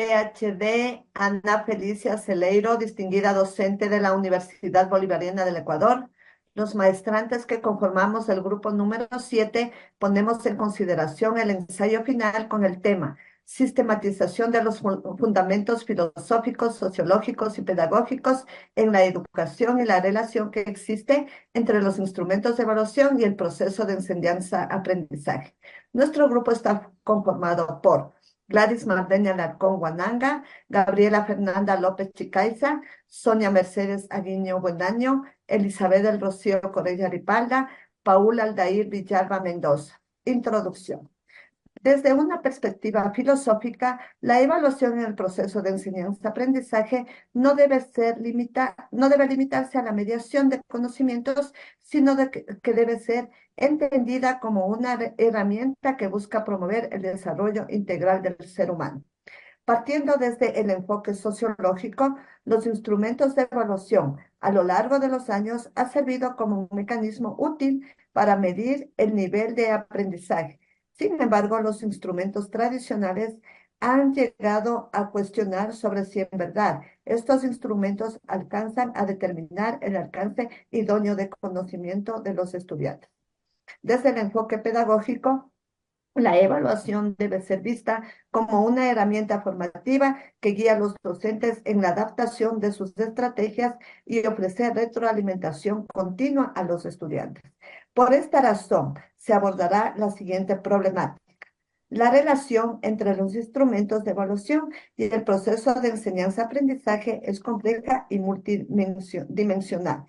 PhD, Ana Felicia Celeiro, distinguida docente de la Universidad Bolivariana del Ecuador. Los maestrantes que conformamos el grupo número 7 ponemos en consideración el ensayo final con el tema Sistematización de los fundamentos filosóficos, sociológicos y pedagógicos en la educación y la relación que existe entre los instrumentos de evaluación y el proceso de enseñanza-aprendizaje. Nuestro grupo está conformado por Gladys Mardeña Alarcón Guananga, Gabriela Fernanda López Chicaiza, Sonia Mercedes Aguiño Buenaño, Elizabeth del Rocío Corella Ripalda, Paula Aldair Villalba Mendoza. Introducción. Desde una perspectiva filosófica, la evaluación en el proceso de enseñanza-aprendizaje no debe limitarse a la mediación de conocimientos, sino que debe ser entendida como una herramienta que busca promover el desarrollo integral del ser humano. Partiendo desde el enfoque sociológico, los instrumentos de evaluación a lo largo de los años han servido como un mecanismo útil para medir el nivel de aprendizaje. Sin embargo, los instrumentos tradicionales han llegado a cuestionar sobre si en verdad estos instrumentos alcanzan a determinar el alcance idóneo de conocimiento de los estudiantes. Desde el enfoque pedagógico, la evaluación debe ser vista como una herramienta formativa que guía a los docentes en la adaptación de sus estrategias y ofrecer retroalimentación continua a los estudiantes. Por esta razón, se abordará la siguiente problemática. La relación entre los instrumentos de evaluación y el proceso de enseñanza-aprendizaje es compleja y multidimensional.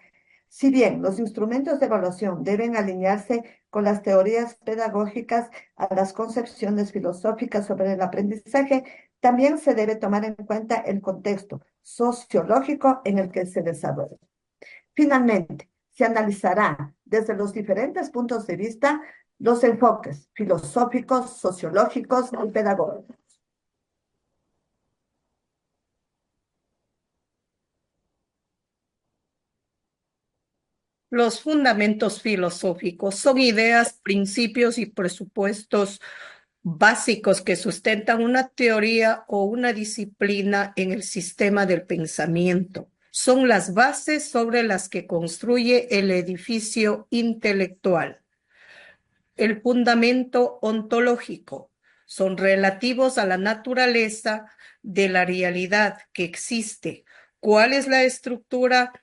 Si bien los instrumentos de evaluación deben alinearse con las teorías pedagógicas a las concepciones filosóficas sobre el aprendizaje, también se debe tomar en cuenta el contexto sociológico en el que se desarrolla. Finalmente, se analizará desde los diferentes puntos de vista los enfoques filosóficos, sociológicos y pedagógicos. Los fundamentos filosóficos son ideas, principios y presupuestos básicos que sustentan una teoría o una disciplina en el sistema del pensamiento. Son las bases sobre las que construye el edificio intelectual. El fundamento ontológico son relativos a la naturaleza de la realidad que existe. ¿Cuál es la estructura?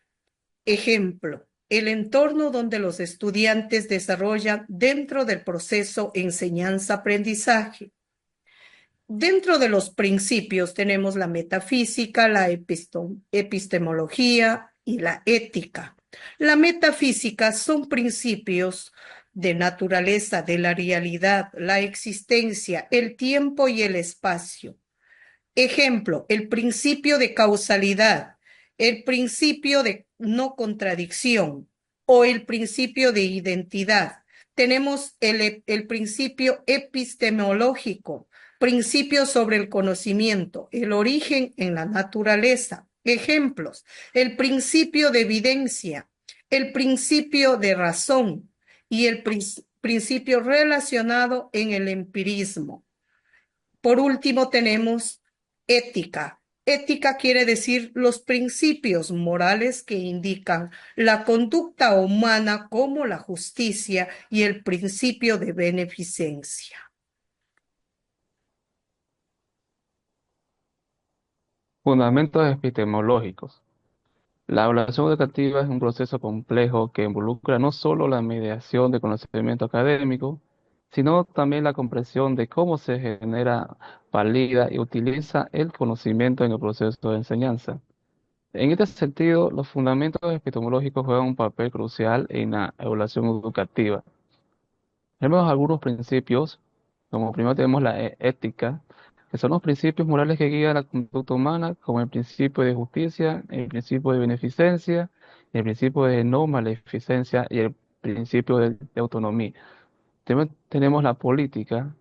Ejemplo, el entorno donde los estudiantes desarrollan dentro del proceso enseñanza-aprendizaje. Dentro de los principios tenemos la metafísica, la epistemología y la ética. La metafísica son principios de naturaleza de la realidad, la existencia, el tiempo y el espacio. Ejemplo, el principio de causalidad, el principio de no contradicción o el principio de identidad. Tenemos el principio epistemológico, principio sobre el conocimiento, el origen en la naturaleza. Ejemplos, el principio de evidencia, el principio de razón y el principio relacionado en el empirismo. Por último, tenemos ética. Ética quiere decir los principios morales que indican la conducta humana como la justicia y el principio de beneficencia. Fundamentos epistemológicos. La evaluación educativa es un proceso complejo que involucra no solo la mediación de conocimiento académico, sino también la comprensión de cómo se genera, valida y utiliza el conocimiento en el proceso de enseñanza. En este sentido, los fundamentos epistemológicos juegan un papel crucial en la evaluación educativa. Tenemos algunos principios, como primero tenemos la ética, que son los principios morales que guían la conducta humana, como el principio de justicia, el principio de beneficencia, el principio de no maleficencia y el principio de autonomía. También tenemos la política,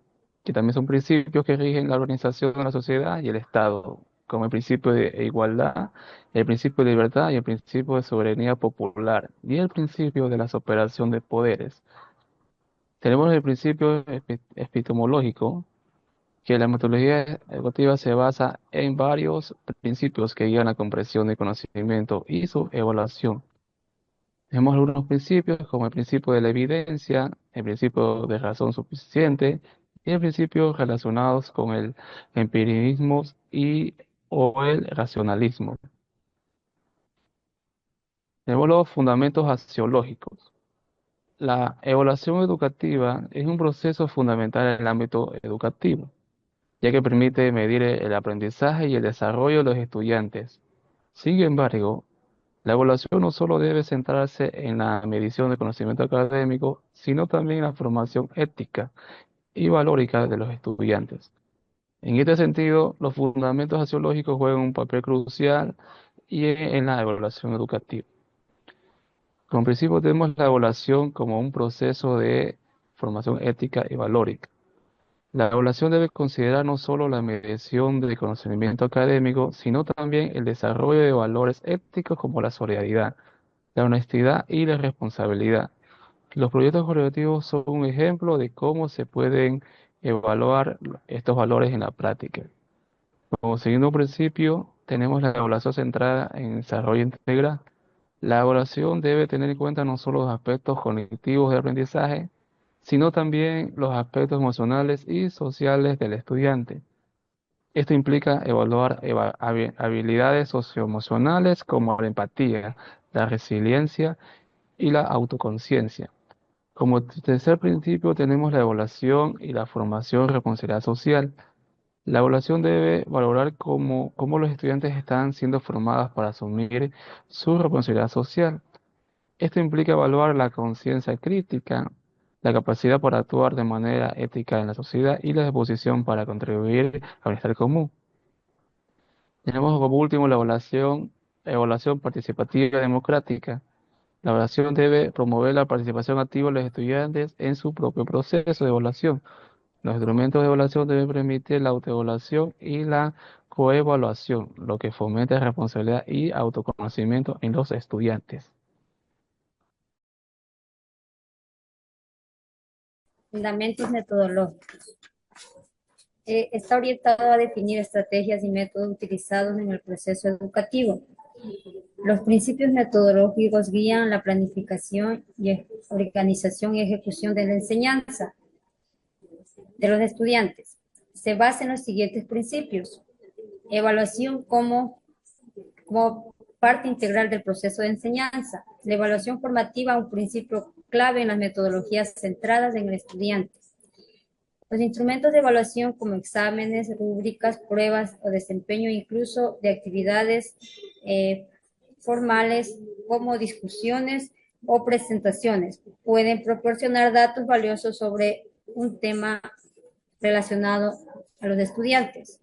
que también son principios que rigen la organización de la sociedad y el Estado, como el principio de igualdad, el principio de libertad y el principio de soberanía popular, y el principio de la separación de poderes. Tenemos el principio epistemológico, que la metodología educativa se basa en varios principios que guían la comprensión del conocimiento y su evaluación. Tenemos algunos principios como el principio de la evidencia, el principio de razón suficiente y el principio relacionados con el empirismo y o el racionalismo. Tenemos los fundamentos axiológicos. La evaluación educativa es un proceso fundamental en el ámbito educativo, ya que permite medir el aprendizaje y el desarrollo de los estudiantes. Sin embargo, la evaluación no solo debe centrarse en la medición del conocimiento académico, sino también en la formación ética y valórica de los estudiantes. En este sentido, los fundamentos axiológicos juegan un papel crucial en la evaluación educativa. Como principio tenemos la evaluación como un proceso de formación ética y valórica. La evaluación debe considerar no solo la medición del conocimiento académico, sino también el desarrollo de valores éticos como la solidaridad, la honestidad y la responsabilidad. Los proyectos colaborativos son un ejemplo de cómo se pueden evaluar estos valores en la práctica. Como siguiendo un principio, tenemos la evaluación centrada en el desarrollo integral. La evaluación debe tener en cuenta no solo los aspectos cognitivos de aprendizaje, sino también los aspectos emocionales y sociales del estudiante. Esto implica evaluar habilidades socioemocionales como la empatía, la resiliencia y la autoconciencia. Como tercer principio tenemos la evaluación y la formación de responsabilidad social. La evaluación debe valorar cómo los estudiantes están siendo formados para asumir su responsabilidad social. Esto implica evaluar la conciencia crítica, la capacidad para actuar de manera ética en la sociedad y la disposición para contribuir al bienestar común. Tenemos como último la evaluación participativa democrática. La evaluación debe promover la participación activa de los estudiantes en su propio proceso de evaluación. Los instrumentos de evaluación deben permitir la autoevaluación y la coevaluación, lo que fomenta responsabilidad y autoconocimiento en los estudiantes. Fundamentos metodológicos. Está orientado a definir estrategias y métodos utilizados en el proceso educativo. Los principios metodológicos guían la planificación y organización y ejecución de la enseñanza de los estudiantes. Se basa en los siguientes principios. Evaluación como parte integral del proceso de enseñanza. La evaluación formativa, un principio clave en las metodologías centradas en el estudiante. Los instrumentos de evaluación como exámenes, rúbricas, pruebas o desempeño, incluso de actividades formales como discusiones o presentaciones, pueden proporcionar datos valiosos sobre un tema relacionado a los estudiantes.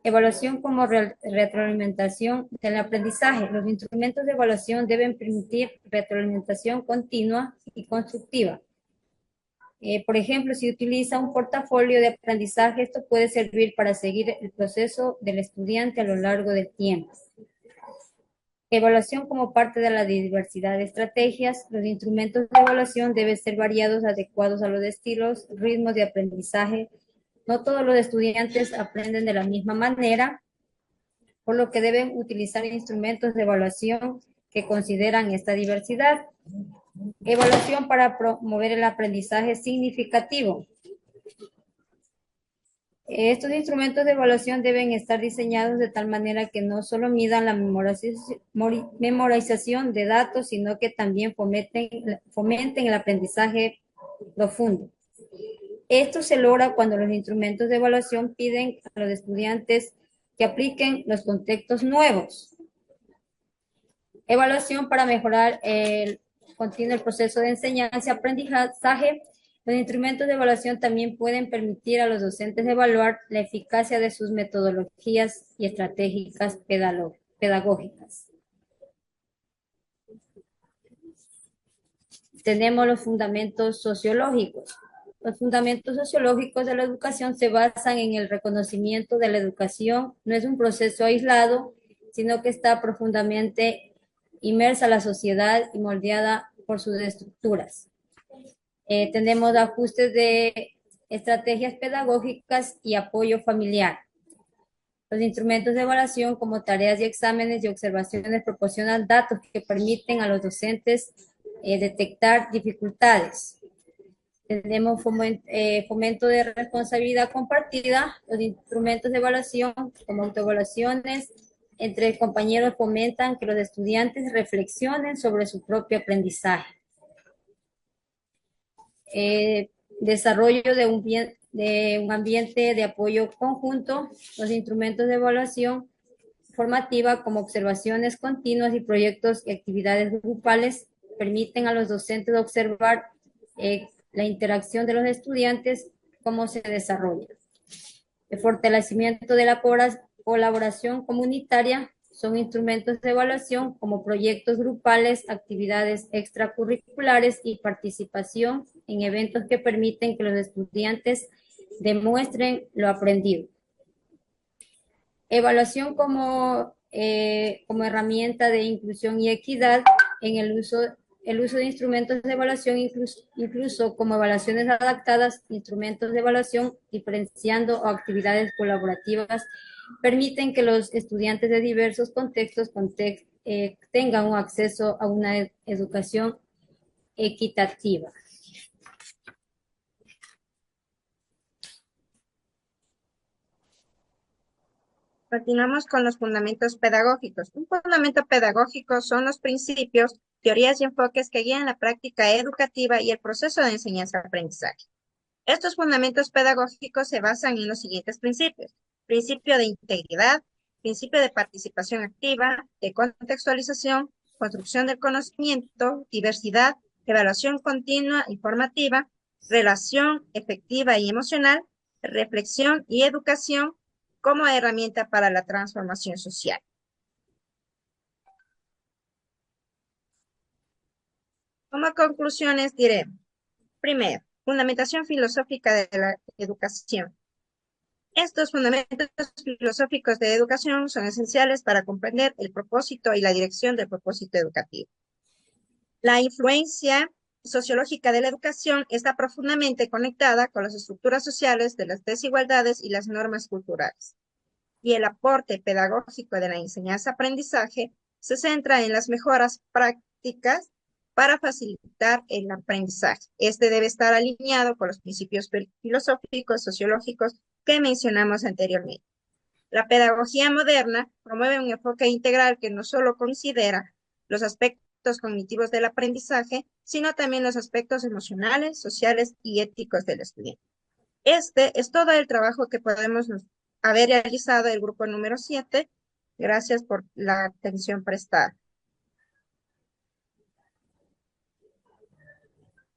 Evaluación como retroalimentación del aprendizaje. Los instrumentos de evaluación deben permitir retroalimentación continua y constructiva. Por ejemplo, si utiliza un portafolio de aprendizaje, esto puede servir para seguir el proceso del estudiante a lo largo del tiempo. Evaluación como parte de la diversidad de estrategias. Los instrumentos de evaluación deben ser variados, adecuados a los estilos, ritmos de aprendizaje. No todos los estudiantes aprenden de la misma manera, por lo que deben utilizar instrumentos de evaluación que consideran esta diversidad. Evaluación para promover el aprendizaje significativo. Estos instrumentos de evaluación deben estar diseñados de tal manera que no solo midan la memorización de datos, sino que también fomenten el aprendizaje profundo. Esto se logra cuando los instrumentos de evaluación piden a los estudiantes que apliquen los contextos nuevos. Evaluación para mejorar el proceso de enseñanza y aprendizaje. Los instrumentos de evaluación también pueden permitir a los docentes evaluar la eficacia de sus metodologías y estratégicas pedagógicas. Tenemos los fundamentos sociológicos. Los fundamentos sociológicos de la educación se basan en el reconocimiento de la educación. No es un proceso aislado, sino que está profundamente inmersa en la sociedad y moldeada por sus estructuras. Tenemos ajustes de estrategias pedagógicas y apoyo familiar. Los instrumentos de evaluación como tareas y exámenes y observaciones proporcionan datos que permiten a los docentes detectar dificultades. Tenemos fomento de responsabilidad compartida. Los instrumentos de evaluación como autoevaluaciones entre compañeros fomentan que los estudiantes reflexionen sobre su propio aprendizaje. Desarrollo de un ambiente de apoyo conjunto. Los instrumentos de evaluación formativa como observaciones continuas y proyectos y actividades grupales permiten a los docentes observar la interacción de los estudiantes, cómo se desarrolla. El fortalecimiento de la colaboración comunitaria son instrumentos de evaluación como proyectos grupales, actividades extracurriculares y participación en eventos que permiten que los estudiantes demuestren lo aprendido. Evaluación como herramienta de inclusión y equidad en el uso de instrumentos de evaluación, incluso como evaluaciones adaptadas, instrumentos de evaluación diferenciando o actividades colaborativas, permiten que los estudiantes de diversos contextos tengan un acceso a una educación equitativa. Continuamos con los fundamentos pedagógicos. Un fundamento pedagógico son los principios, teorías y enfoques que guían la práctica educativa y el proceso de enseñanza-aprendizaje. Estos fundamentos pedagógicos se basan en los siguientes principios: principio de integridad, principio de participación activa, de contextualización, construcción del conocimiento, diversidad, evaluación continua y formativa, relación efectiva y emocional, reflexión y educación como herramienta para la transformación social. Como conclusiones diremos: primero, fundamentación filosófica de la educación. Estos fundamentos filosóficos de educación son esenciales para comprender el propósito y la dirección del propósito educativo. La influencia sociológica de la educación está profundamente conectada con las estructuras sociales de las desigualdades y las normas culturales. Y el aporte pedagógico de la enseñanza-aprendizaje se centra en las mejoras prácticas para facilitar el aprendizaje. Este debe estar alineado con los principios filosóficos, sociológicos que mencionamos anteriormente. La pedagogía moderna promueve un enfoque integral que no solo considera los aspectos cognitivos del aprendizaje, sino también los aspectos emocionales, sociales y éticos del estudiante. Este es todo el trabajo que podemos haber realizado el grupo número 7. Gracias por la atención prestada.